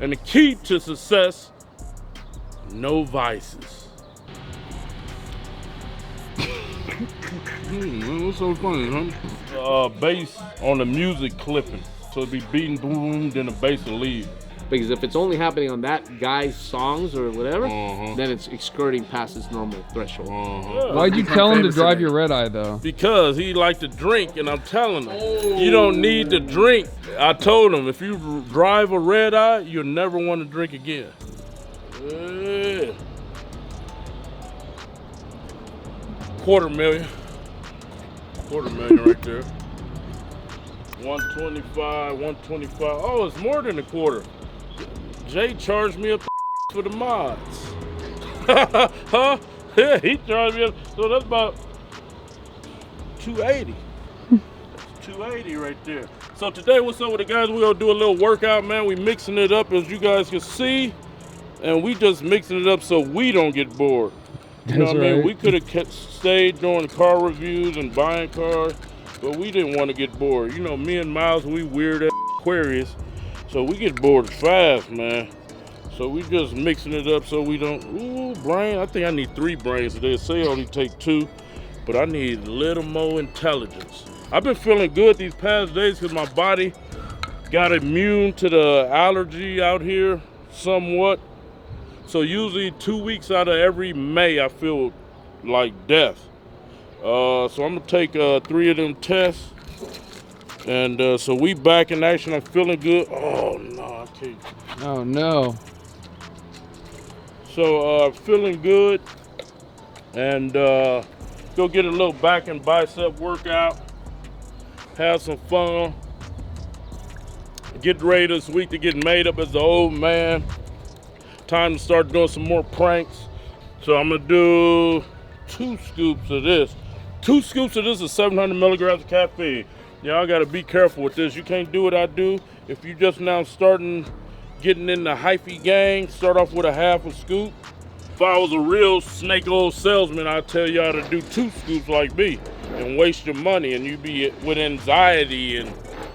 And the key to success, no vices. What's so funny, huh? Bass on the music clipping. So it'd be beating boom, then the bass will leave. Because if it's only happening on that guy's songs or whatever, then it's skirting past its normal threshold. Why'd you tell him to drive your Redeye though? Because he liked to drink, and I'm telling him, you don't need to drink. I told him, if you drive a Redeye, you'll never want to drink again. Yeah. $250,000. $250,000 right there. 125, 125. Oh, it's more than a quarter. Jay charged me up for the mods. Huh? Yeah, he charged me up. So that's about 280. That's 280 right there. So today, what's up with the guys? We're gonna do a little workout, man. We mixing it up, as you guys can see. And we just mixing it up so we don't get bored. You know what I mean? We could have stayed doing car reviews and buying cars, but we didn't want to get bored. You know, me and Miles, we weird at Aquarius, so we get bored fast, man. So we just mixing it up so we don't, brain. I think I need 3 brains today. They say only take 2, but I need a little more intelligence. I've been feeling good these past days because my body got immune to the allergy out here somewhat. So usually 2 weeks out of every May, I feel like death. So I'm gonna take 3 of them tests. And so we back in action. I'm feeling good. Oh no, I can't. Oh no. So feeling good. And go get a little back and bicep workout. Have some fun. Get ready this week to get made up as the old man. Time to start doing some more pranks. So I'm gonna do 2 scoops of this. 2 scoops of this is 700 milligrams of caffeine. Y'all gotta be careful with this. You can't do what I do. If you just now getting in the hyphy gang, start off with a half a scoop. If I was a real snake oil salesman, I'd tell y'all to do 2 scoops like me and waste your money, and you be with anxiety and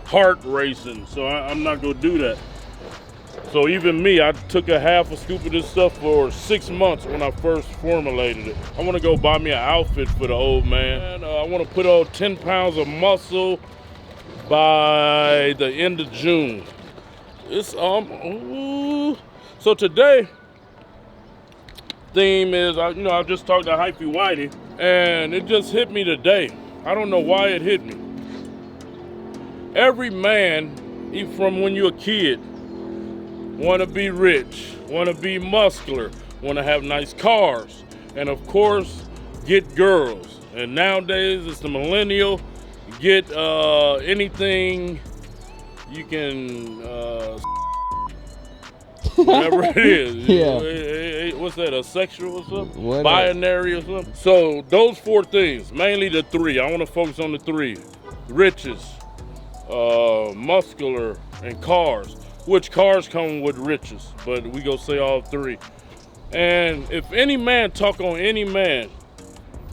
heart racing. So I'm not gonna do that. So even me, I took a half a scoop of this stuff for 6 months when I first formulated it. I want to go buy me an outfit for the old man. I want to put on 10 pounds of muscle by the end of June. It's So today, theme is, I just talked to Hyphy Whitey, and it just hit me today. I don't know why it hit me. Every man, even from when you're a kid, want to be rich, want to be muscular, want to have nice cars, and of course, get girls. And nowadays, it's the millennial, get anything you can, whatever it is. Yeah. What's that, asexual or something? What Binary or something? So those 4 things, mainly the 3. I want to focus on the 3. Riches, muscular, and cars. Which cars come with riches, but we gonna say all 3. And if any man talk on any man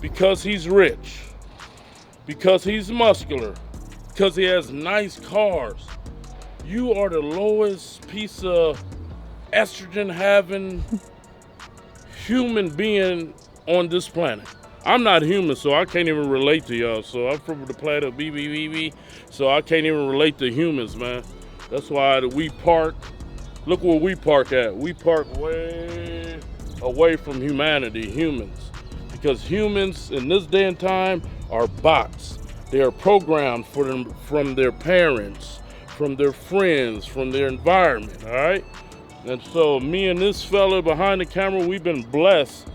because he's rich, because he's muscular, because he has nice cars, you are the lowest piece of estrogen having human being on this planet. I'm not human, so I can't even relate to y'all. So I'm from the planet BBBB, so I can't even relate to humans, man. That's why we park, look where we park at. We park way away from humanity, humans. Because humans in this day and time are bots. They are programmed from their parents, from their friends, from their environment, all right? And so me and this fella behind the camera, we've been blessed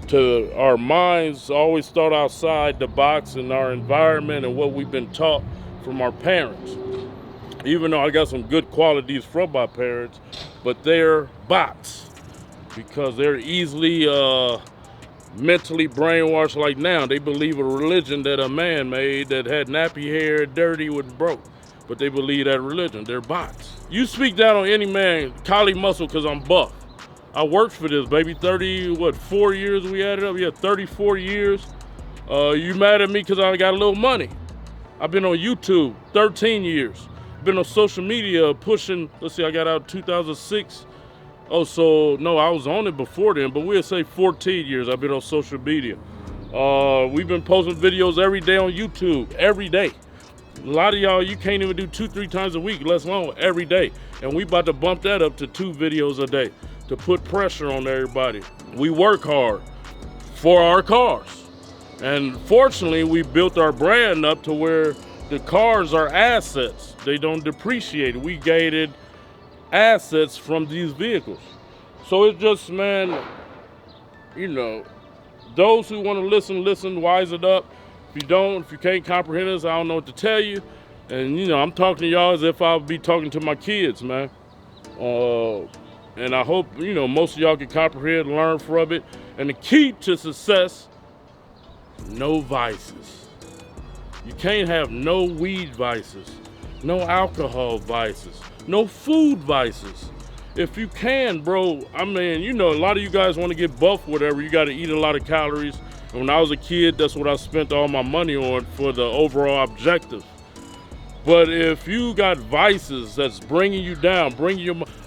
to our minds always thought outside the box in our environment and what we've been taught from our parents. Even though I got some good qualities from my parents, but they're bots because they're easily mentally brainwashed. Like now, they believe a religion that a man made that had nappy hair, dirty, was broke. But they believe that religion. They're bots. You speak down on any man, Kali muscle, because I'm buff. I worked for this, baby. 4 years we added up? Yeah, 34 years. You mad at me because I got a little money. I've been on YouTube 13 years. been on social media pushing, let's see, I got out 2006. Oh, so no, I was on it before then, but we'll say 14 years I've been on social media. We've been posting videos every day on YouTube, every day. A lot of y'all, you can't even do 2-3 times a week, let alone every day. And we about to bump that up to 2 videos a day to put pressure on everybody. We work hard for our cars. And fortunately, we built our brand up to where the cars are assets. They don't depreciate. We gated assets from these vehicles. So it's just, man, you know, those who want to listen, wise it up. If you don't, if you can't comprehend us, I don't know what to tell you. And, you know, I'm talking to y'all as if I'll be talking to my kids, man. And I hope, you know, most of y'all can comprehend, learn from it. And the key to success, no vices. You can't have no weed vices, no alcohol vices, no food vices. If you can, bro, I mean, you know, a lot of you guys want to get buff, whatever, you got to eat a lot of calories. And when I was a kid, that's what I spent all my money on for the overall objective. But if you got vices that's bringing you down,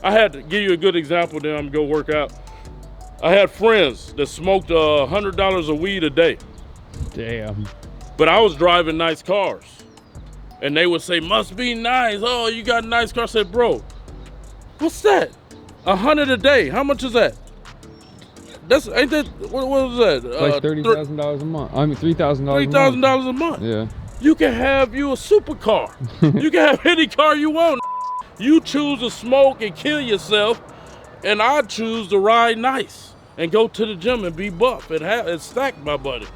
I had to give you a good example, then I'm gonna go work out. I had friends that smoked $100 of weed a day. Damn. But I was driving nice cars. And they would say, must be nice. Oh, you got a nice car. I said, bro, what's that? 100 a day. How much is that? Ain't that, what was that? Like $30,000 a month. I mean, $3,000 $3,000 a month. Yeah. You can have you a supercar. You can have any car you want. You choose to smoke and kill yourself, and I choose to ride nice and go to the gym and be buff and stack my buddy.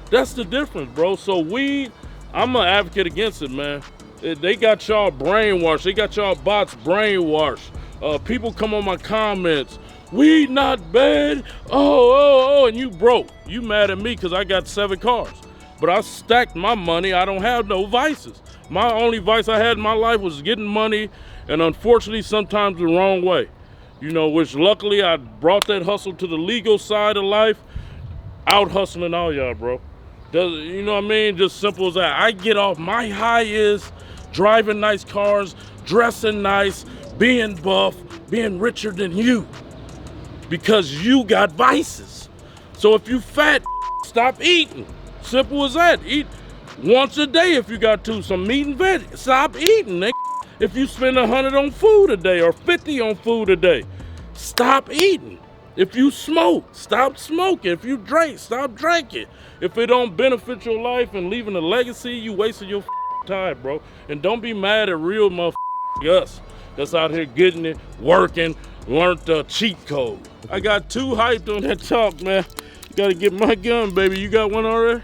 That's the difference, bro. So weed, I'm an advocate against it, man. They got y'all brainwashed. They got y'all bots brainwashed. People come on my comments, weed not bad. Oh, and you broke. You mad at me because I got 7 cars. But I stacked my money. I don't have no vices. My only vice I had in my life was getting money, and unfortunately, sometimes the wrong way. You know, which luckily I brought that hustle to the legal side of life, out hustling all y'all, bro. You know what I mean? Just simple as that. I get off, my high is driving nice cars, dressing nice, being buff, being richer than you. Because you got vices. So if you fat, stop eating. Simple as that. Eat once a day if you got to. Some meat and veg. Stop eating, nigga. If you spend 100 on food a day or 50 on food a day, stop eating. If you smoke, stop smoking. If you drink, stop drinking. If it don't benefit your life and leaving a legacy, you wasting your time, bro. And don't be mad at real us that's out here getting it, working, learned the cheat code. I got too hyped on that talk, man. You gotta get my gun, baby. You got one already?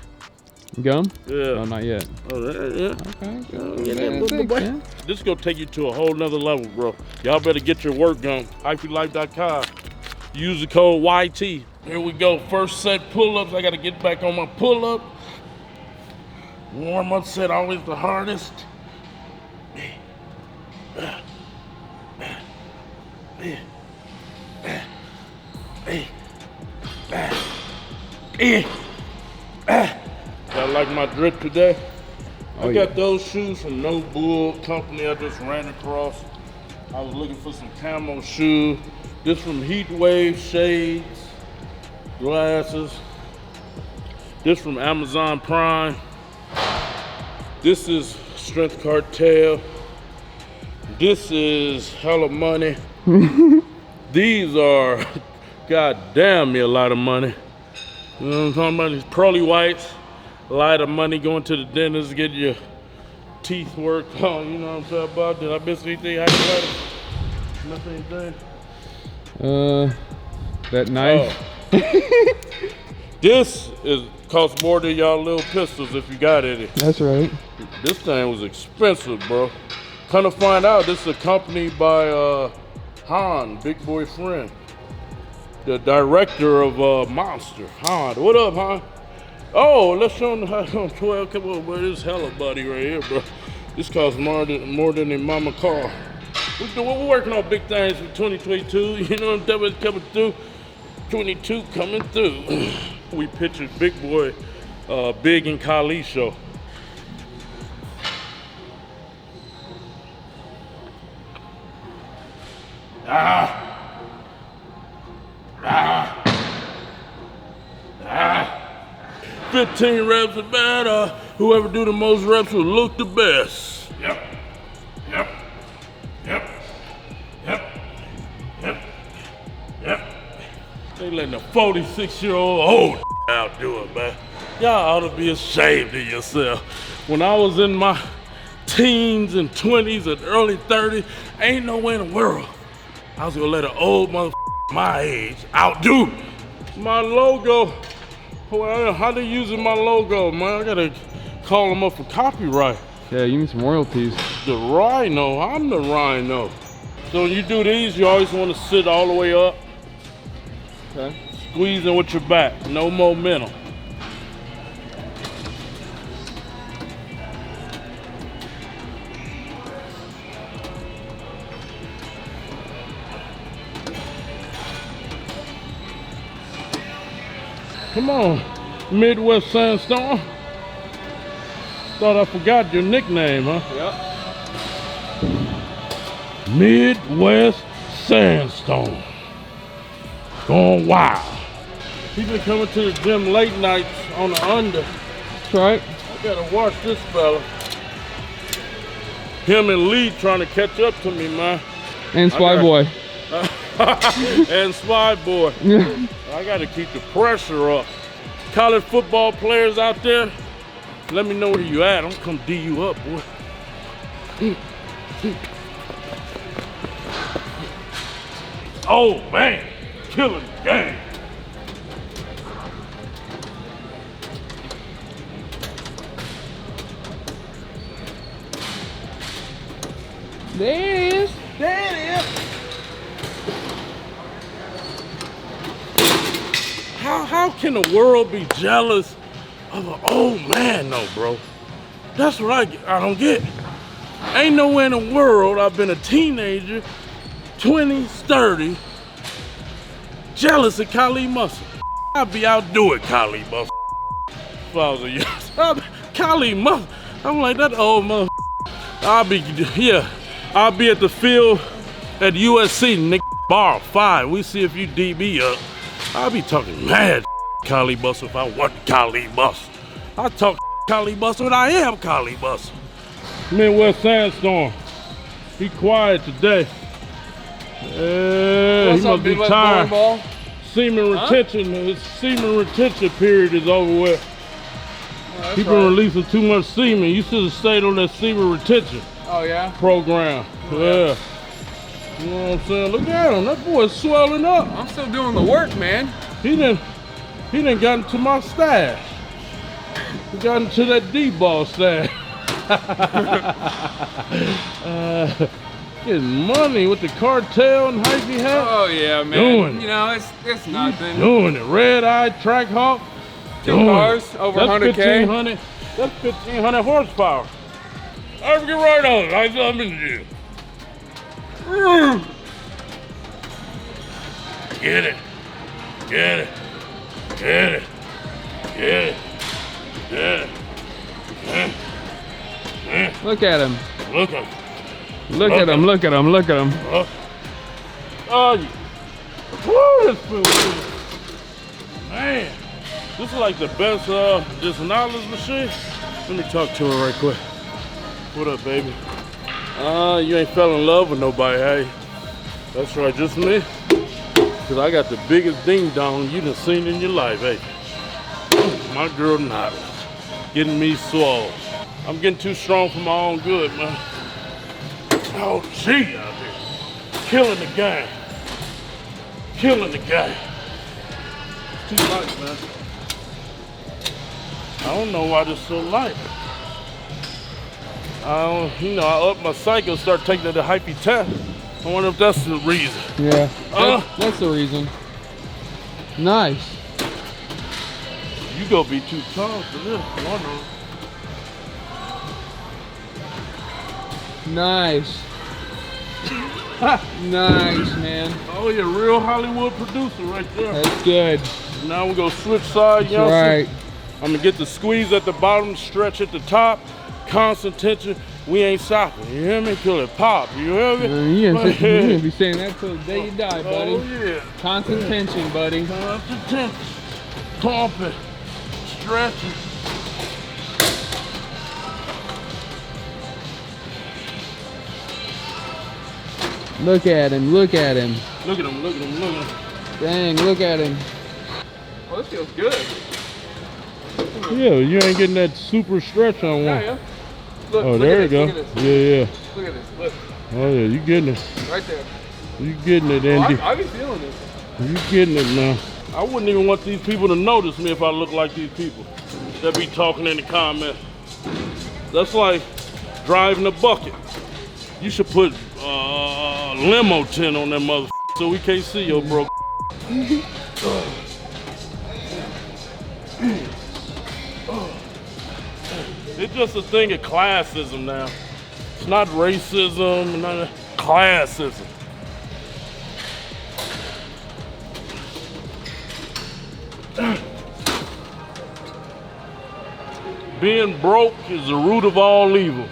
Gum? Yeah. No, not yet. Oh, yeah. Okay. This is gonna take you to a whole nother level, bro. Y'all better get your work done. HyphyLife.com. Use the code YT. Here we go. First set pull-ups. I gotta get back on my pull-up. Warm-up set always the hardest. I like my drip today. I got those shoes from No Bull Company I just ran across. I was looking for some camo shoe. This from Heat Wave shades, glasses. This from Amazon Prime. This is Strength Cartel. This is hella money. These are, god damn me, a lot of money. You know what I'm talking about? These pearly whites, a lot of money going to the dentist, get your teeth worked on. You know what I'm talking about? Did I miss anything? Miss anything? That knife. Oh. This costs more than y'all little pistols if you got any. That's right. This thing was expensive, bro. Come to find out, this is accompanied by Han, Big Boy Friend, the director of Monster. Han, what up, Han? Oh, let's show them how on 12. Come on, bro. This hella buddy right here, bro. This costs more than a mama car. We're working on big things for 2022. You know what I'm coming through. 22 coming through. We pictured Big Boy, Big and Kali show. Ah. 15 reps or better. Whoever do the most reps will look the best. Yep. Yep. Yep. Yep. Yep. Yep. They letting a 46-year-old old outdo it, man. Y'all ought to be ashamed of yourself. When I was in my teens and 20s and early 30s, ain't no way in the world I was gonna let an old motherfucker my age outdo my logo. Well, how they using my logo, man? I gotta call them up for copyright. Yeah, you need some royalties. The rhino, I'm the rhino. So when you do these, you always wanna sit all the way up. Okay. Squeezing with your back, no momentum. Come on, Midwest Sandstorm. Thought I forgot your nickname, huh? Yep. Midwest Sandstorm. Going wild. He been coming to the gym late nights on the under. That's right. I gotta watch this fella. Him and Lee trying to catch up to me, man. And Spy Boy. And Spy Boy. I gotta keep the pressure up. College football players out there, let me know where you at. I'm gonna come D you up, boy. Oh man, killing the game. There it is. There it is. How can the world be jealous of an old man though, bro? That's what I don't get. Ain't nowhere in the world I've been a teenager, 20s, 30s, jealous of Khalid Muscle. I'd be outdoing Khalid Muscle if I was a young Khalid Muscle. I'm like, that old mother. I'll be at the field at USC, nigga, bar 5. We see if you DB up. I'll be talking mad Khalid Muscle if I want Khalid Muscle. I talk Khalid Muscle when I am Khalid Muscle. Midwest Sandstorm. Be quiet today. He must be tired. Semen retention. His semen retention period is over with. Oh, He been releasing too much semen. You should have stayed on that semen retention Oh, yeah? program. Yeah. You know what I'm saying? Look at him. That boy's swelling up. I'm still doing the work, man. He done got into my stash. He got into that D-ball stash. Getting money with the cartel and hypey hat. Oh, yeah, man. Doing it. You know, it's nothing. Doing it. Redeye, track hawk. Two cars, over 100K. 1500. That's 1,500 horsepower. I'll get right on it. I'm in the gym. Get it. Get it. Get it. Get it. Get it. Look at him. Look at him. Look at him. Look at him. Look at him. Oh, yeah. Woo, this feels good. Man, this is like the best disanalys machine. Let me talk to her right quick. What up, baby? You ain't fell in love with nobody, hey? That's right, just me. Cause I got the biggest ding dong you done seen in your life, hey? My girl not getting me swole. I'm getting too strong for my own good, man. Oh, gee, out here. Killing the game. Killing the game. Too light, man. I don't know why this so light. I up my cycle, start taking the hypey test. I wonder if that's the reason. Yeah, that's the reason. Nice. You gonna be too tall for this, I wonder. Nice. Nice, man. Oh, you're a real Hollywood producer right there. That's good. Now we're gonna switch sides, That's right. I'm gonna get the squeeze at the bottom, stretch at the top, constant tension we ain't stopping. You hear me? Till it pop. You hear me? You gonna be saying that till the day you die, buddy. Oh yeah. Constant tension, buddy. Constant tension. Pumping. Stretching. Look at him, look at him. Look at him, look at him, look at him. Dang, look at him. Well, this feels good. Yeah, you ain't getting that super stretch on one. Yeah. Look, Oh, look there you at go. this, look at this. Yeah, Look at this. Look. yeah. Oh, yeah, you getting it. Right there. You getting it, Oh, Andy. I be feeling it. You getting it now. I wouldn't even want these people to notice me if I look like these people that be talking in the comments. That's like driving a bucket. You should put limo tint on that motherfucker so we can't see your broke. It's just a thing of classism now. It's not racism, none of classism. Being broke is the root of all evil.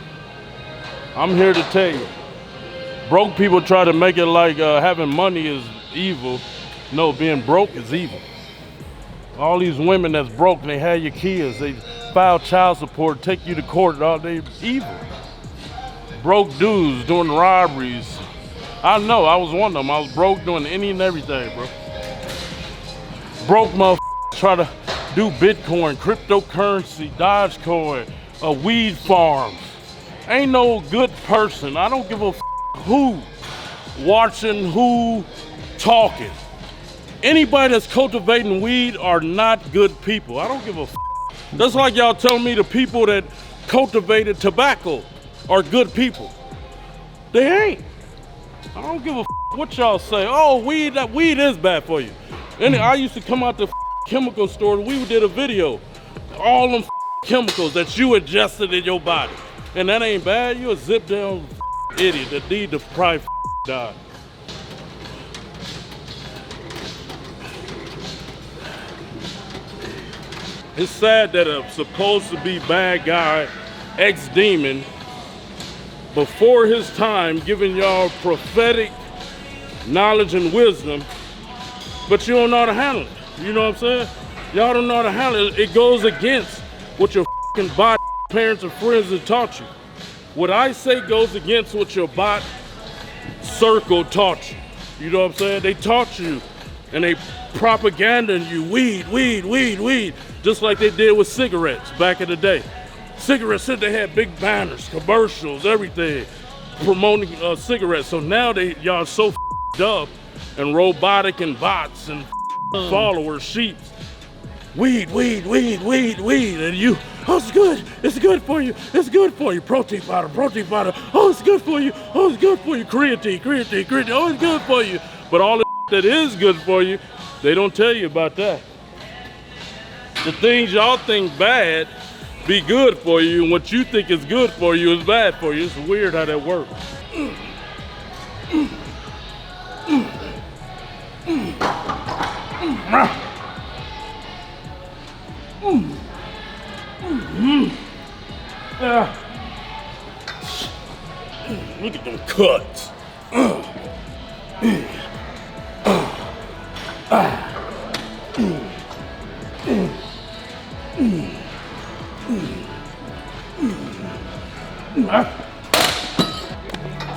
I'm here to tell you. Broke people try to make it like having money is evil. No, being broke is evil. All these women that's broke, they have your kids, they file child support, take you to court, all they evil. Broke dudes doing robberies. I know, I was one of them. I was broke doing any and everything, bro. Broke motherfuckers try to do Bitcoin, cryptocurrency, Dogecoin, weed farms. Ain't no good person. I don't give a who watching, who talking. Anybody that's cultivating weed are not good people. I don't give a That's like y'all telling me the people that cultivated tobacco are good people. They ain't. I don't give a what y'all say. Oh, that weed is bad for you. And I used to come out the chemical store. We did a video. All them chemicals that you ingested in your body. And that ain't bad. You a zip down idiot that need to probably die. It's sad that a supposed to be bad guy, ex-demon, before his time giving y'all prophetic knowledge and wisdom, but you don't know how to handle it. You know what I'm saying? Y'all don't know how to handle it. It goes against what your fucking body, parents, and friends have taught you. What I say goes against what your bot circle taught you. You know what I'm saying? They taught you and they propaganda you weed, weed, weed, weed, just like they did with cigarettes back in the day. Cigarettes said they had big banners, commercials, everything, promoting cigarettes. So now y'all so up and robotic and bots and followers, sheeps. Weed, weed, weed, weed, weed, and you, oh, it's good for you, protein powder, oh, it's good for you, oh, it's good for you, creatine, oh, it's good for you. But all the that is good for you, they don't tell you about that. The things y'all think bad be good for you, and what you think is good for you is bad for you. It's weird how that works. Look at them cuts.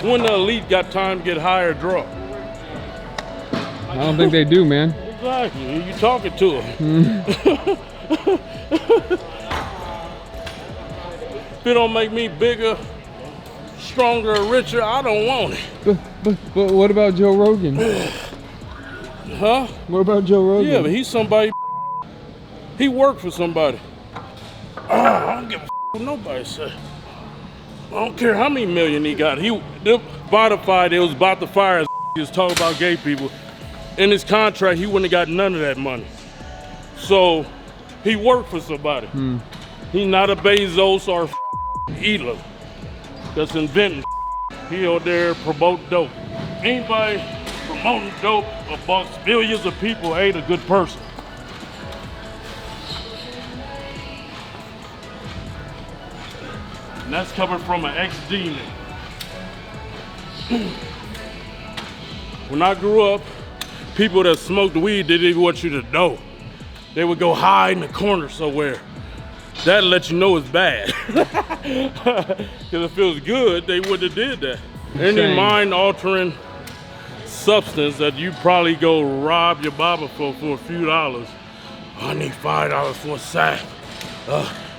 When the elite got time to get high or drunk. I don't think they do, man. Exactly. You talking to them. If it don't make me bigger, stronger, or richer, I don't want it. But what about Joe Rogan? Huh? What about Joe Rogan? Yeah, but he's somebody. He worked for somebody. I don't give a what nobody say. I don't care how many million he got. Spotify, they was about to fire his. He was talking about gay people. In his contract, he wouldn't have got none of that money. So he worked for somebody. He's not a Bezos or Elon that's inventing. He out there promoting dope. Anybody promoting dope amongst billions of people ain't a good person. And that's coming from an ex-demon. When I grew up, people that smoked weed, they didn't want you to know. They would go hide in the corner somewhere. That let you know it's bad. Because if it was good, they wouldn't have did that. Any mind-altering substance that you probably go rob your barber for a few dollars. I need $5 for a sack.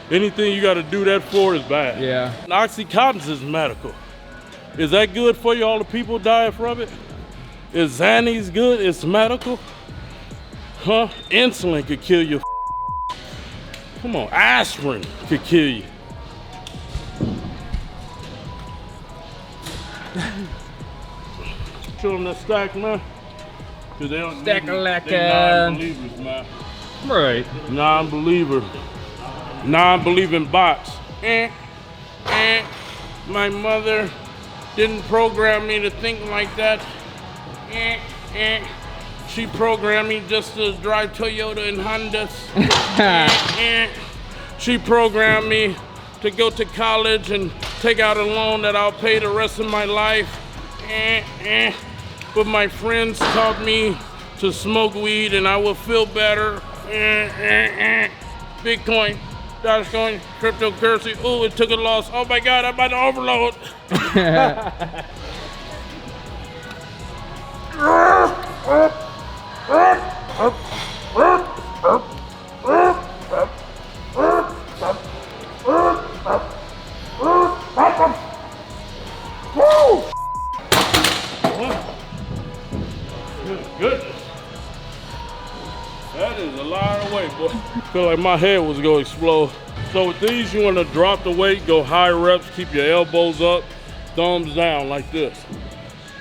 Anything you got to do that for is bad. Yeah. Oxycontin is medical. Is that good for you? All the people dying from it? Is Xannies good? It's medical? Huh? Insulin could kill you. Come on, aspirin could kill you. Show them that stack, man. Cause they don't Stack like they non-believers, man. Right. Non-believer. Non-believing bots. My mother didn't program me to think like that. She programmed me just to drive Toyota and Hondas. She programmed me to go to college and take out a loan that I'll pay the rest of my life. But my friends taught me to smoke weed and I will feel better. Bitcoin, Dogecoin, cryptocurrency. Oh, it took a loss. Oh my God, I'm about to overload. Goodness. That is a long way, boy. Feel like my head was gonna explode. So with these, you wanna drop the weight, go high reps, keep your elbows up, thumbs down like this.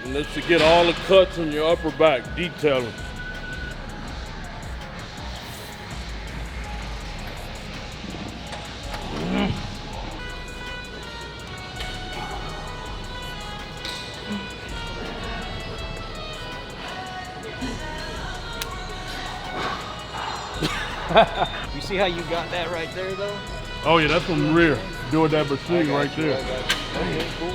And that's to get all the cuts in your upper back, detailing. You see how you got that right there, though? Oh yeah, that's from the rear. Doing that machine right there. Okay, cool.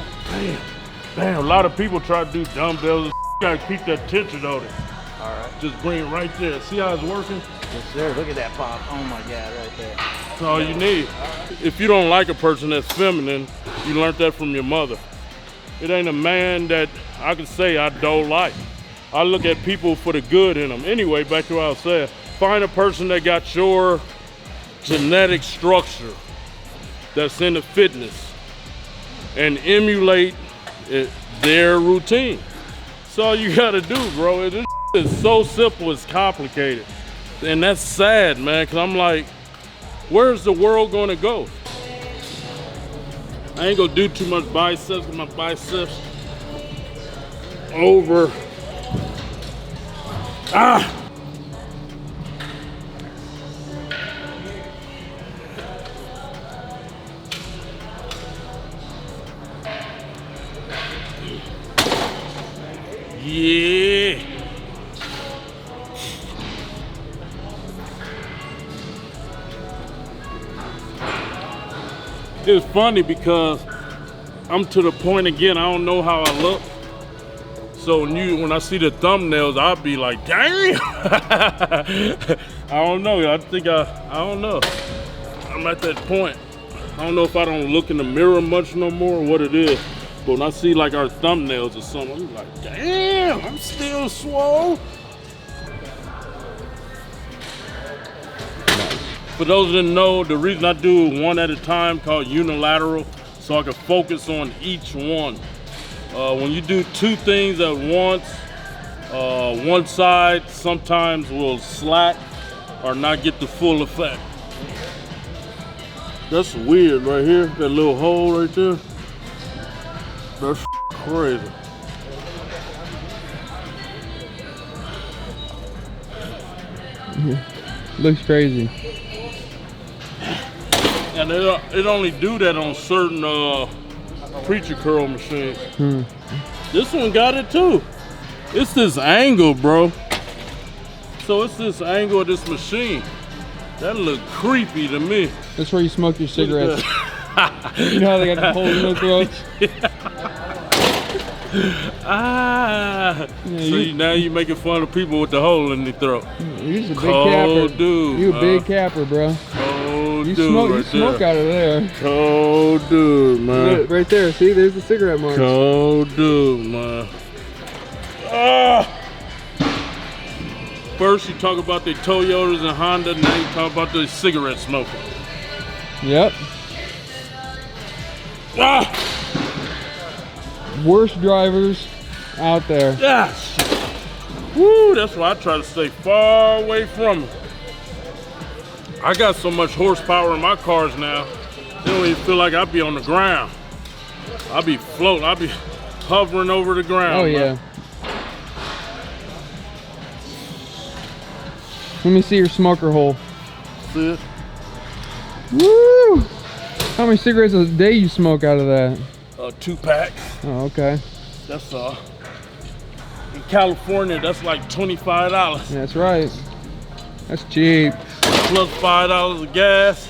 Damn, a lot of people try to do dumbbells. You gotta keep that tension on it. All right. Just bring it right there. See how it's working? Yes, sir. Look at that pop. Oh my God, right there. That's all you need. If you don't like a person that's feminine, you learned that from your mother. It ain't a man that I can say I don't like. I look at people for the good in them. Anyway, back to what I was saying. Find a person that got your genetic structure that's into fitness and emulate their routine. That's all you gotta do, bro. This is so simple, it's complicated. And that's sad, man, because I'm like, where's the world gonna go? I ain't gonna do too much biceps, because my biceps over. Yeah. It's funny because I'm to the point again, I don't know how I look. So when I see the thumbnails, I'll be like, damn. I don't know. I don't know. I'm at that point. I don't know if I don't look in the mirror much no more or what it is. But when I see like our thumbnails or something, I'm like, damn, I'm still swole. For those that didn't know, the reason I do one at a time called unilateral, so I can focus on each one. When you do two things at once, one side sometimes will slack or not get the full effect. That's weird right here, that little hole right there. That's crazy. Looks crazy. And it only do that on certain preacher curl machines. This one got it too. It's this angle, bro. So it's this angle of this machine. That look creepy to me. That's where you smoke your cigarettes. You know how they got the holes in their throats? Now you making fun of people with the hole in their throat. You're just a big Cold capper. dude. You a big capper, bro. Cold You dude. smoke, right you smoke there. out of there. Cold dude, man. Look, right there. See, there's the cigarette marks. Cold dude, man. Ah! First you talk about the Toyotas and Honda, now you talk about the cigarette smoking. Yep. Ah! Worst drivers out there. Yes. Woo, that's why I try to stay far away from it. I got so much horsepower in my cars now, they don't even feel like I be on the ground. I be floating, I be hovering over the ground. Oh, yeah. man. Let me see your smoker hole. See it? Woo! How many cigarettes a day you smoke out of that? 2 packs, Oh, okay. that's all. In California, that's like $25. That's right. That's cheap. Plus $5 of gas.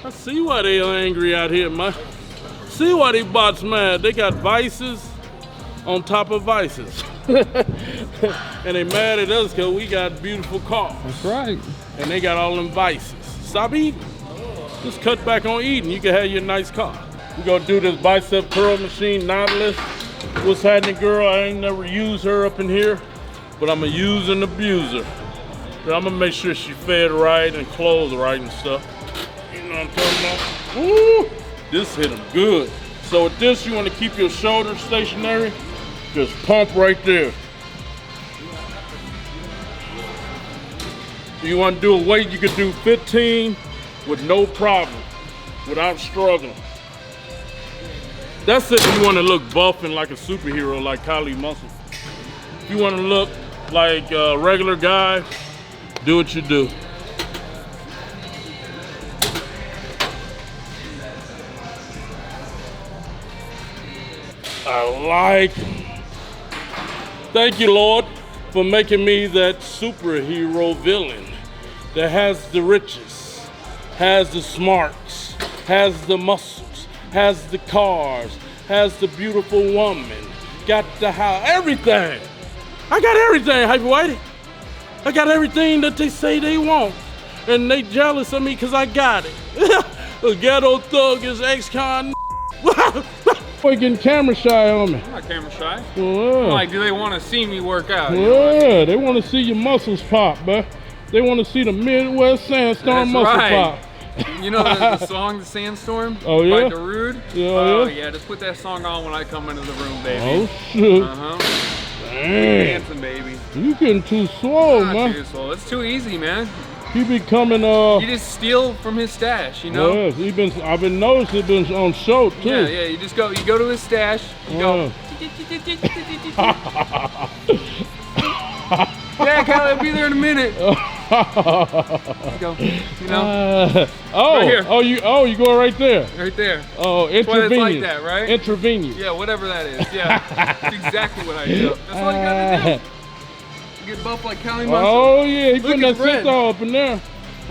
I see why they are angry out here, man. See why they bots mad. They got vices on top of vices. And they mad at us because we got beautiful cars. That's right. And they got all them vices. Stop eating. Just cut back on eating. You can have your nice car. We're gonna do this bicep curl machine, knotless. What's happening, girl? I ain't never used her up in here, but I'm a use and abuse her. But I'm gonna make sure she fed right and clothed right and stuff. You know what I'm talking about? Woo! This hit them good. So with this, you wanna keep your shoulders stationary. Just pump right there. If you wanna do a weight, you could do 15 with no problem, without struggling. That's if you want to look buff and like a superhero like Kylie Muscle. If you want to look like a regular guy, do what you do. I like. Thank you, Lord, for making me that superhero villain that has the riches, has the smarts, has the muscles, has the cars, has the beautiful woman, got the house, everything. I got everything, Hyper Whitey. I got everything that they say they want. And they jealous of me because I got it. A ghetto thug is ex-con. Boy, getting camera shy on me. I'm not camera shy. Yeah. Like, do they want to see me work out? Yeah, they want to see your muscles pop, bruh. They want to see the Midwest Sandstorm That's muscle right. pop. You know the song, The Sandstorm? Oh, yeah? By Darude? Yeah, Oh, yeah. yeah, just put that song on when I come into the room, baby. Oh, shit. Uh-huh. Damn. Dancing, baby. You getting too slow, Not man. too slow. It's too easy, man. He be coming, You just steal from his stash, you know? yes, I've been noticing he been on show, too. Yeah, yeah, you go to his stash, you go. Yeah, Kyle, I'll be there in a minute. You go, you know? Right here. You going right there? Right there. Oh, why it's intravenous. like that, right? Intravenous. Yeah, whatever that is. Yeah, that's exactly what I do. That's all you gotta do. You get buff like Cali Muscle. Oh, yeah, he putting that it's red. synthol up in there.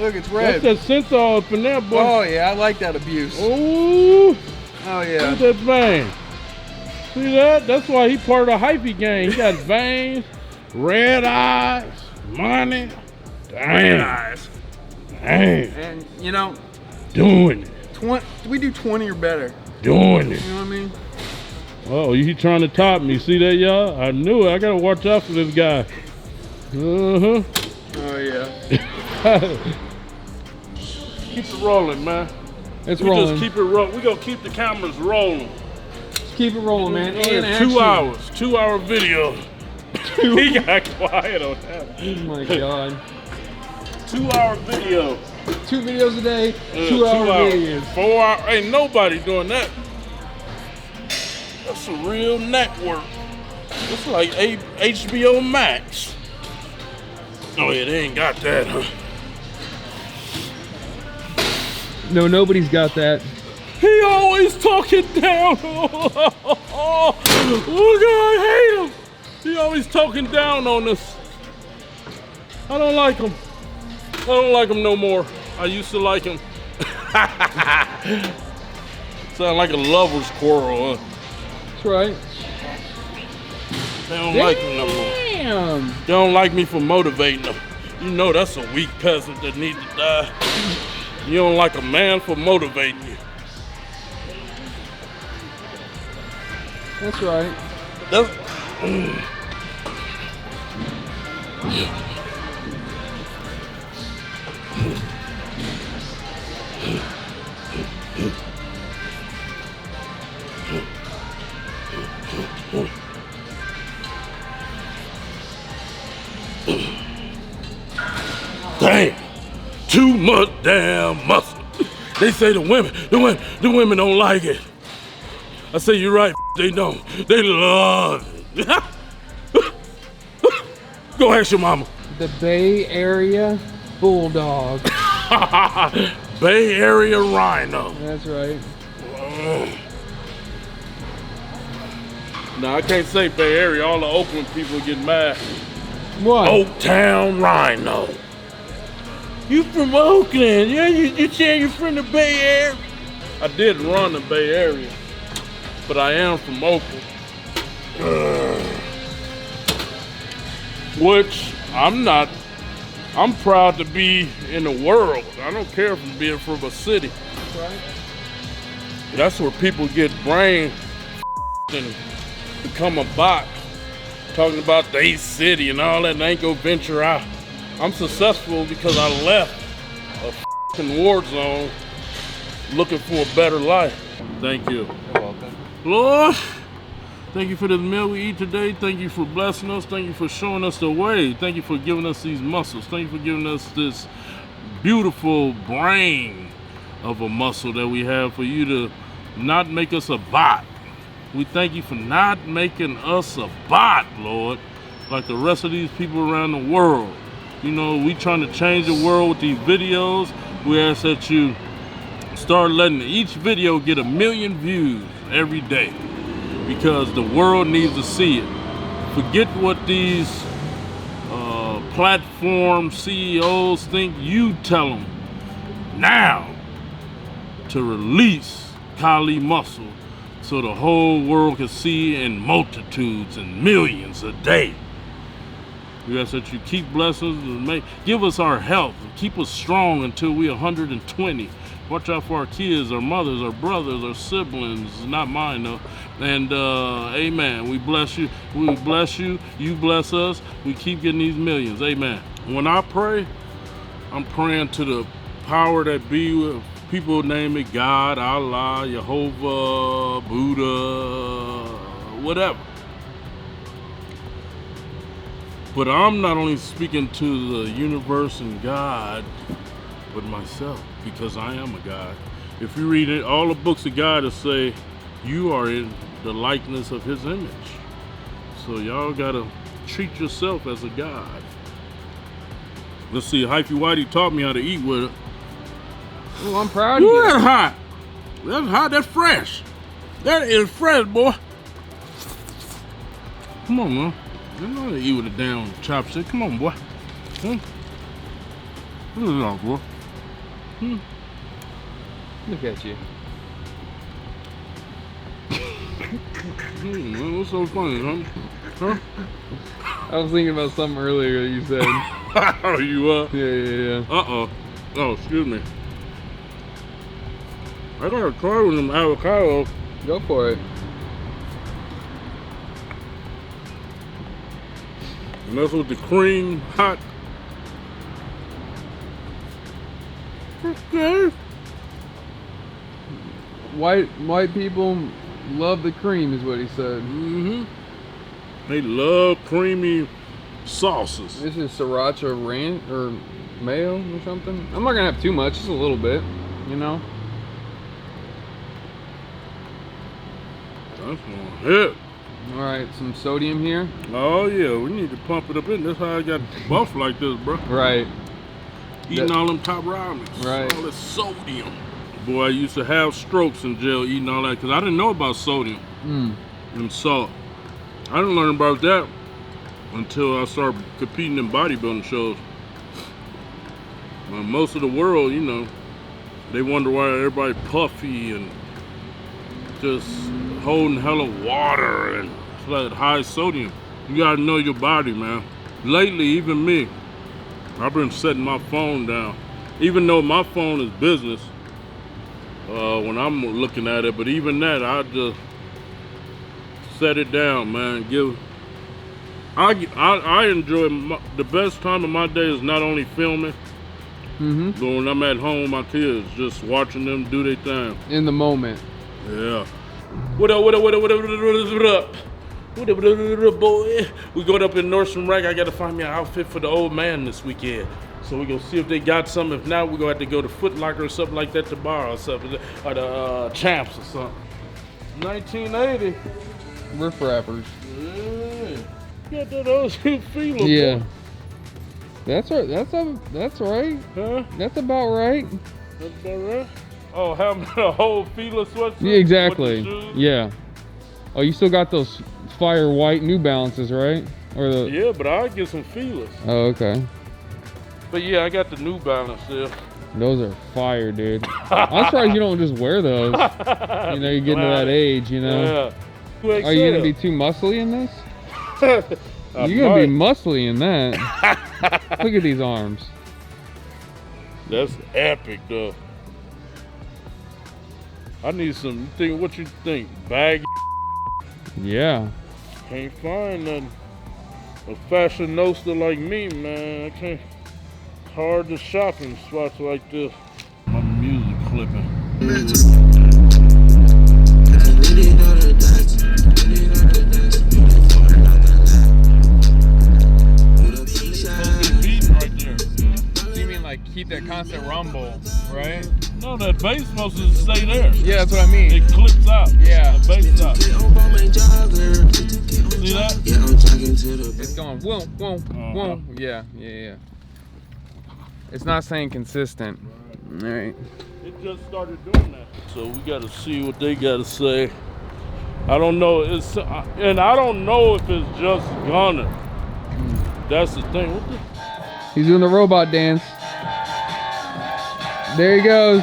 Look, it's That's that synthol up in there, boy. Oh yeah, I like that abuse. Ooh. Oh Look yeah. at that vein. See that? That's why he part of the hyphy gang. He got veins, red eyes, money. Damn. Guys. Damn. And you know, Doing it. we do 20 or better. Doing it. You know what I mean? Oh, he trying to top me. See that, y'all? I knew it. I gotta watch out for this guy. Uh-huh. Oh yeah. Keep it rolling, man. It's We rolling. just keep it rolling. We gonna keep the cameras rolling. Just keep it rolling, man. And Yeah, 2 action. hours, 2-hour video. He got quiet on that. Oh my god. 2-hour video. 2 videos a day, Yeah, 2 hour hours. videos. 4 hours. Ain't nobody doing that. That's a real network. It's like HBO Max. Oh yeah, they ain't got that, huh? No, nobody's got that. He always talking down. Oh, look, I hate him. He always talking down on us. I don't like him. I don't like him no more. I used to like him. Sound like a lover's quarrel, huh? That's right. They don't like me no more. Damn. They don't like me for motivating them. You know that's a weak peasant that needs to die. You don't like a man for motivating you. That's right. That's, damn, too much damn muscle. They say the women don't like it. I say you're right, they don't. They love it. Go ask your mama. The Bay Area Bulldog. Bay Area Rhino. That's right. No, I can't say Bay Area. All the Oakland people get mad. What? Oaktown Rhino. You from Oakland? Yeah, you saying you're from the Bay Area? I did run the Bay Area, but I am from Oakland. Which I'm not. I'm proud to be in the world. I don't care if I'm being from a city. That's right. That's where people get brain and become a bot. Talking about the city and all that and ain't go venture out. I'm successful because I left a war zone looking for a better life. Thank you. You're welcome. Lord, thank you for this meal we eat today. Thank you for blessing us. Thank you for showing us the way. Thank you for giving us these muscles. Thank you for giving us this beautiful brain of a muscle that we have for you to not make us a bot. We thank you for not making us a bot, Lord, like the rest of these people around the world. You know, we trying to change the world with these videos. We ask that you start letting each video get 1 million views every day because the world needs to see it. Forget what these platform CEOs think. You tell them now to release Kali Muscle so the whole world can see in multitudes and millions a day. We ask that you keep blessing us and give us our health and keep us strong until we're 120. Watch out for our kids, our mothers, our brothers, our siblings. Not mine though. And amen. We bless you. We bless you. You bless us. We keep getting these millions. Amen. When I pray, I'm praying to the power that be. People name it God, Allah, Jehovah, Buddha, whatever. But I'm not only speaking to the universe and God, but myself, because I am a God. If you read it, all the books of God will say, you are in the likeness of his image. So y'all gotta treat yourself as a God. Let's see, Hyphy Whitey taught me how to eat with it. Oh, I'm proud of Ooh, you. that's hot. That's hot, that's fresh. That is fresh, boy. Come on, man. You know how to eat with a damn chopstick. Come on, boy. Hmm? What is that, boy? Hmm? Look at you. Man, what's so funny, huh? I was thinking about something earlier you said. Huh? You Yeah. Uh-oh. Oh, excuse me. I gotta try with them avocados. Go for it. And that's with the cream hot. Okay. White people love the cream, is what he said. Mm-hmm. They love creamy sauces. This is sriracha ranch or mayo or something. I'm not gonna have too much, just a little bit, you know. That's gonna hit. All right, some sodium here. Oh yeah, we need to pump it up in. That's how I got buff like this, bro. Right. Eating all them top ramen. Right. All this sodium. Boy, I used to have strokes in jail eating all that because I didn't know about sodium and salt. I didn't learn about that until I started competing in bodybuilding shows. Most of the world, you know, they wonder why everybody puffy and just holding hella water and it's like high sodium. You gotta know your body, man. Lately, even me, I've been setting my phone down. Even though my phone is business, when I'm looking at it, but even that, I just set it down, man. I enjoy the best time of my day is not only filming, but when I'm at home with my kids, just watching them do their thing. In the moment. Yeah. What up, what up, what up, what up, what up, what up? What up, boy? We going up in Nordstrom Rack. I gotta find me an outfit for the old man this weekend. So we gonna see if they got some. If not, we gonna have to go to Foot Locker or something like that to borrow something, or the Champs or something. 1980. Riff rappers. Yeah. Got that old feeling. Yeah. Boy. That's right. That's right. Huh? That's about right. That's about right. Oh, having a whole feeler sweatsuit. Yeah, exactly. With the shoes? Yeah. Oh, you still got those fire white New Balances, right? Or the? Yeah, but I'll get some feelers. Oh, okay. But yeah, I got the New Balance there. Those are fire, dude. I'm surprised you don't just wear those. You know, you're getting to that age, you know. Yeah. Are you gonna be too muscly in this? You're gonna be muscly in that. Look at these arms. That's epic, though. I need some. What you think? Baggy? Yeah. Can't find nothing. A fashionista like me, man. I can't. It's hard to shop in spots like this. My music clipping. Keep that constant rumble, right? No, that bass supposed to stay there. Yeah, that's what I mean. It clips out. Yeah. The bass out. See that? It's going whoa, whoa, whoa. Yeah, yeah, yeah. It's not staying consistent. All right. It just started doing that. So we got to see what they got to say. I don't know. And I don't know if it's just Gunner. That's the thing. What the? He's doing the robot dance. There he goes.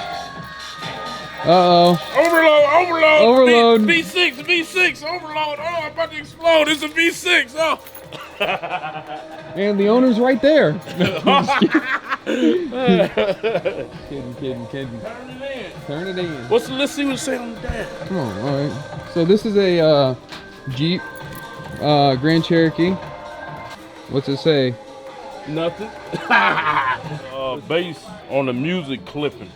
Uh-oh. Overload. Overload. V6, overload. Oh, I'm about to explode. It's a V6. Oh. And the owner's right there. Kidding. Turn it in. Let's see what's saying on the dash. Come on, all right. So this is a Jeep Grand Cherokee. What's it say? Nothing. Bass on the music clipping.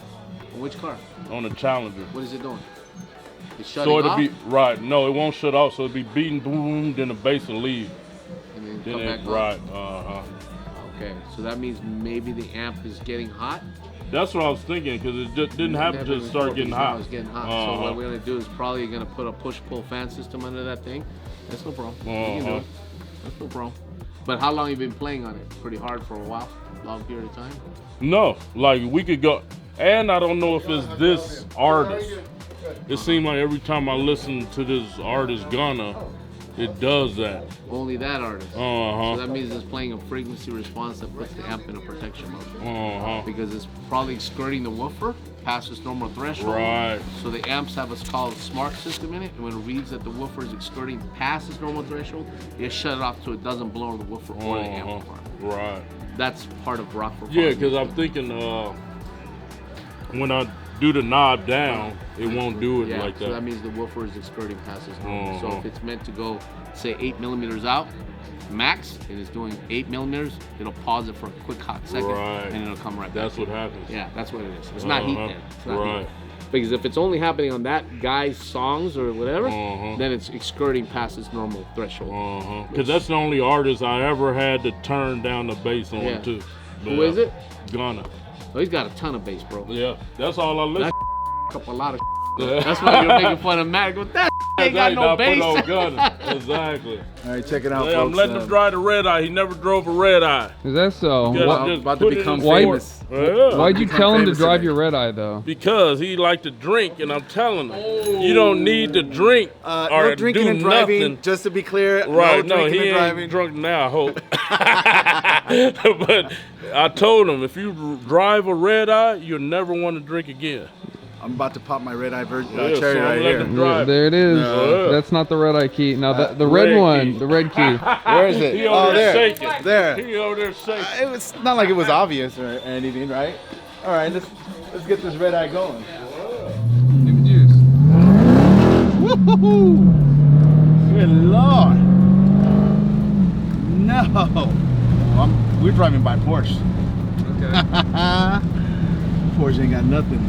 Which car? On the Challenger. What is it doing? It's shutting So it'll off? be right. No, it won't shut off. So it'll be beating boom, then the bass will leave. And then Then come it back right. on. Okay, so that means maybe the amp is getting hot. That's what I was thinking because it just didn't happen to start getting hot. It's getting hot. So what we're gonna do is probably gonna put a push-pull fan system under that thing. That's no problem. We can do it. That's no problem. But how long you been playing on it? Pretty hard for a while? Long period of time? No, like we could go. And I don't know if it's this artist. It seems like every time I listen to this artist Gunna, it does that. Only that artist. So that means it's playing a frequency response that puts the amp in a protection mode. Because it's probably skirting the woofer past its normal threshold. Right. So the amps have what's called a smart system in it, and when it reads that the woofer is skirting past its normal threshold, it shut it off so it doesn't blow the woofer or the amplifier. Right. That's part of rock for Yeah, because I'm thinking when I do the knob down, it won't do it like that. So that means the woofer is skirting past its normal. So if it's meant to go, say, 8 millimeters out, max, and it's doing 8 millimeters, it'll pause it for a quick hot second, and it'll come right back. That's what happens. Yeah, that's what it is. It's not heat then. It's not right. heat. Because if it's only happening on that guy's songs or whatever, then it's skirting past its normal threshold. Because that's the only artist I ever had to turn down the bass on too. Who is it? Gunna. Oh, he's got a ton of bass, bro. Yeah, that's all I listen. Up a lot of. That's why you're making fun of Mac. With that, ain't got no bass. Exactly. All right, check it out, Yeah, folks. I'm letting him drive the Redeye. He never drove a Redeye. Is that so? About to become famous. Yeah. Why'd you tell him to famous drive today. your Redeye though? Because he liked to drink, and I'm telling him, you don't need to drink or No drinking do and driving, nothing. just to be clear. Right, no no, drinking he and ain't driving. drunk now, I hope. But I told him, if you drive a Redeye, you'll never want to drink again. I'm about to pop my Redeye Yeah, cherry so I'm right letting here. him drive. There it is. Yeah. That's not the Redeye key. Now the red red one, key. the red key. Where is it? He over there there. shaking. There. He over there shaking. It was not like it was obvious or anything, right? All right, let's get this Redeye going. Give me juice. Woohoo! Good Lord. No. We're driving by Porsche. Okay. Porsche ain't got nothing.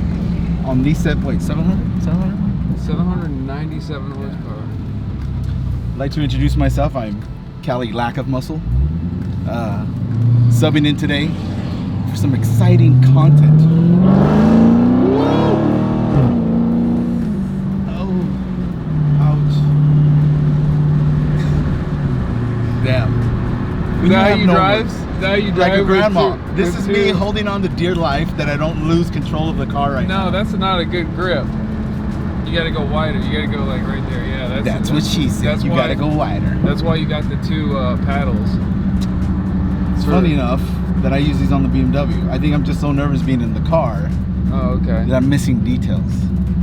On these 700? 797 horsepower. I'd like to introduce myself. I'm Cali Lack of Muscle. Subbing in today for some exciting content. Oh, ouch. Damn. Is that how you drive? Is that how you drive? Like a with grandma. two- This with is me two- holding on to dear life that I don't lose control of the car right now. No, that's not a good grip. You gotta go wider. You gotta go like right there. Yeah, That's what she said. That's You why, gotta go wider. That's why you got the two paddles. It's funny enough that I use these on the BMW. I think I'm just so nervous being in the car Oh, okay. that I'm missing details.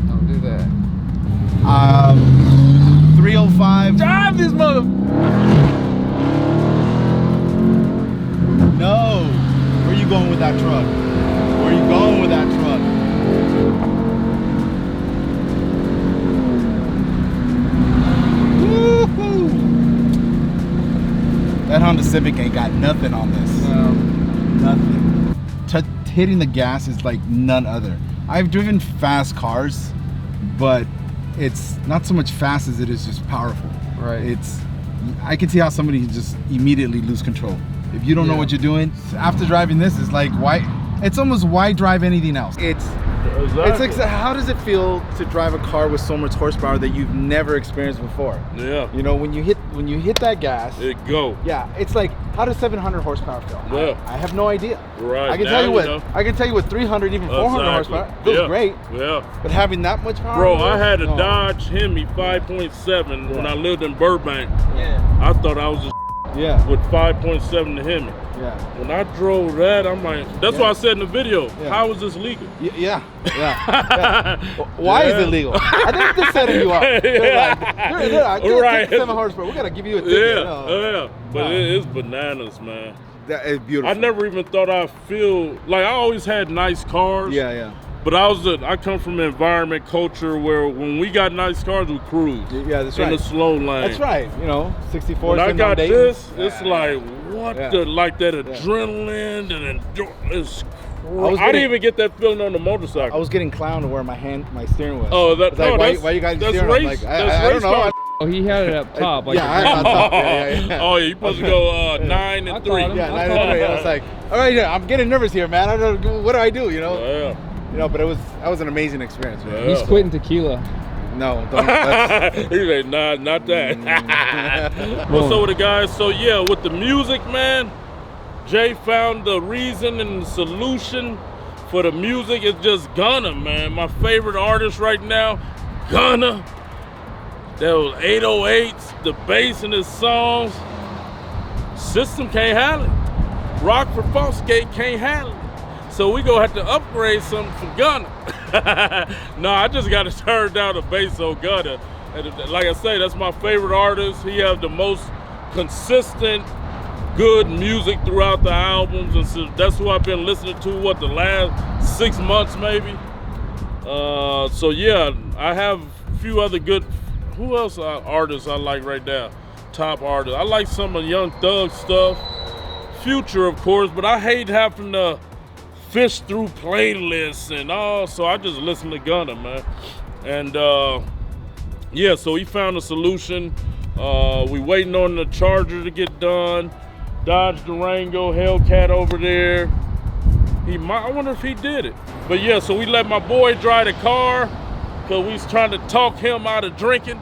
Don't do that. 305. Drive this mother. No. Where are you going with that truck? Where are you going with that truck? Woo-hoo. That Honda Civic ain't got nothing on this. Nothing. Hitting the gas is like none other. I've driven fast cars, but it's not so much fast as it is just powerful. Right. I can see how somebody can just immediately lose control. If you don't know what you're doing, after driving this, it's like, why? It's almost why drive anything else? It's like, how does it feel to drive a car with so much horsepower that you've never experienced before? Yeah. You know, when you hit that gas, It go. yeah, it's like, how does 700 horsepower feel? Yeah. I have no idea. Right. I can now tell you what. know. I can tell you what 300, even 400 Exactly. horsepower feels Yeah. great. Yeah. But having that much power, Bro, I had a no. Dodge Hemi 5.7 when I lived in Burbank. Yeah. I thought I was just Yeah, with 5.7 to Hemi. yeah, When I drove that, I'm like, that's why I said in the video, Yeah. how is this legal? yeah. Why is it legal? I think they're setting you up. They're like, they're like, Right. 7 horsepower. We gotta give you a ticket. Yeah, No. yeah. But Wow. it's bananas, man. That is beautiful. I never even thought I'd feel like I always had nice cars. Yeah. But I come from an environment culture where when we got nice cars, we cruise Yeah, that's in right. the slow lane. That's right. You know, 64. When I got this, it's Yeah. like what Yeah. like that adrenaline and it's. was I didn't getting- even get that feeling on the motorcycle. I was getting clowned to where my steering was. Oh, that It's like, no, why, that's why you guys that's steering? I'm race. like, That's I race don't know. car. Oh, he had it up top. Like Yeah, I on top. Yeah. Oh, yeah, you supposed to go 9 I and thought 3. him. Yeah, I 9 thought- and 3. I was like, all right, yeah, I'm getting nervous here, man. I don't know, what do I do, you know? Yeah. You know, but that was an amazing experience, man. He's quitting tequila. No, don't. That's, He's like, nah, not that. What's up with the guys? So yeah, with the music, man, Jay found the reason and the solution for the music. It's just Gunna, man. My favorite artist right now, Gunna. Those 808s, the bass in his songs. System can't handle it. Rockford Fosgate can't handle it. So we gonna have to upgrade something for Gunna. No, I just gotta turn down the bass on Gunna. And like I say, that's my favorite artist. He has the most consistent, good music throughout the albums, and so that's who I've been listening to. The last 6 months maybe. So yeah, I have a few other good. Who else artists I like right now? Top artists. I like some of Young Thug stuff. Future, of course, but I hate having to fish through playlists and all, so I just listen to Gunna, man. And yeah, so he found a solution. We waiting on the Charger to get done. Dodge Durango, Hellcat over there. I wonder if he did it. But yeah, so we let my boy drive the car because we was trying to talk him out of drinking.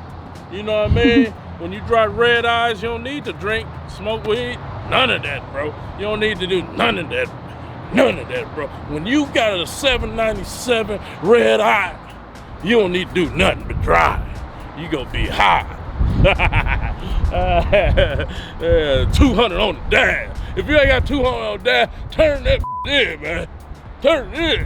You know what I mean? When you drive Redeyes, you don't need to drink, smoke weed, none of that, bro. You don't need to do none of that. None of that, bro. When you got a 797 Redeye, you don't need to do nothing but drive. You gonna be high. 200 on the dash. If you ain't got 200 on the dash, turn that in, man. Turn it.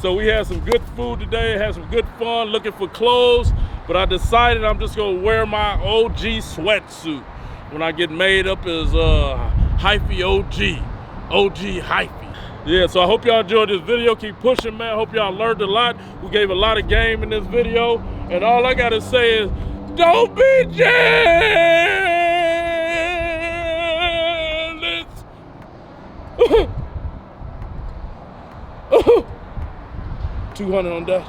So we had some good food today, had some good fun looking for clothes, but I decided I'm just gonna wear my OG sweatsuit when I get made up as Hyphy OG Hyphy. Yeah, so I hope y'all enjoyed this video. Keep pushing, man. Hope y'all learned a lot. We gave a lot of game in this video, and all I gotta say is, don't be jealous. 200 on that.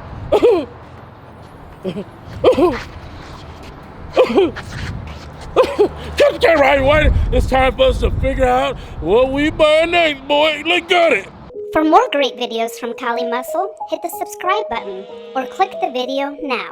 Cut the camera right away. It's time for us to figure out what we buy next, boy. Look at it. For more great videos from Kali Muscle, hit the subscribe button or click the video now.